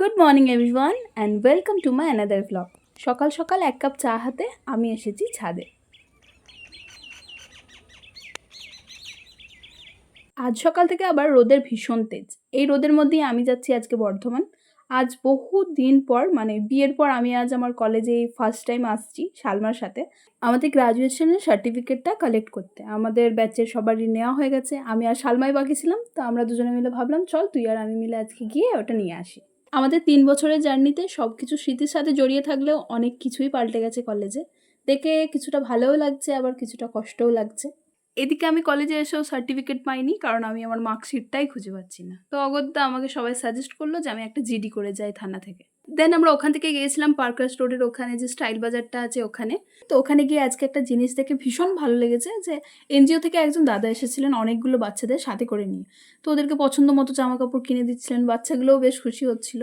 Good morning everyone and welcome to my another blog. সকাল সকাল এক কাপ চা হাতে আমি এসেছি ছাদে। আজ সকাল থেকে আবার রোদের ভীষণ তেজ। এই রোদের মধ্যেই আমি যাচ্ছি আজকে বর্ধমান। আজ বহু দিন পর, মানে বিয়ের পর আমি আজ আমার কলেজে ফার্স্ট টাইম আসছি শালমার সাথে আমাদের গ্রাজুয়েশনের সার্টিফিকেটটা কালেক্ট করতে। আমাদের ব্যাচের সবারই নেওয়া হয়ে গেছে, আমি আর শালমাই বাকি ছিলাম। তো আমরা দুজনে মিলে ভাবলাম চল তুই আর আমি মিলে আজকে গিয়ে ওটা নিয়ে আসি। আমাদের ৩ বছরের জার্নিতে সব কিছু স্মৃতির সাথে জড়িয়ে থাকলেও অনেক কিছুই পাল্টে গেছে কলেজে। দেখে কিছুটা ভালোও লাগছে, আবার কিছুটা কষ্টও লাগছে। এদিকে আমি কলেজে এসেও সার্টিফিকেট পাইনি, কারণ আমি আমার মার্কশিটটাই খুঁজে পাচ্ছি না। তো অগত্যা আমাকে সবাই সাজেস্ট করলো যে আমি একটা জিডি করে যাই থানা থেকে। দেন আমরা ওখান থেকে গিয়েছিলাম পার্কার রোডের ওখানে যে স্টাইল বাজারটা আছে ওখানে। তো ওখানে গিয়ে আজকে একটা জিনিস দেখে ভীষণ ভালো লেগেছে যে এনজিও থেকে একজন দাদা এসেছিলেন অনেকগুলো বাচ্চাদের সাথে করে নিয়ে। তো ওদেরকে পছন্দ মতো জামা কাপড় কিনে দিচ্ছিলেন, বাচ্চাগুলোও বেশ খুশি হচ্ছিল।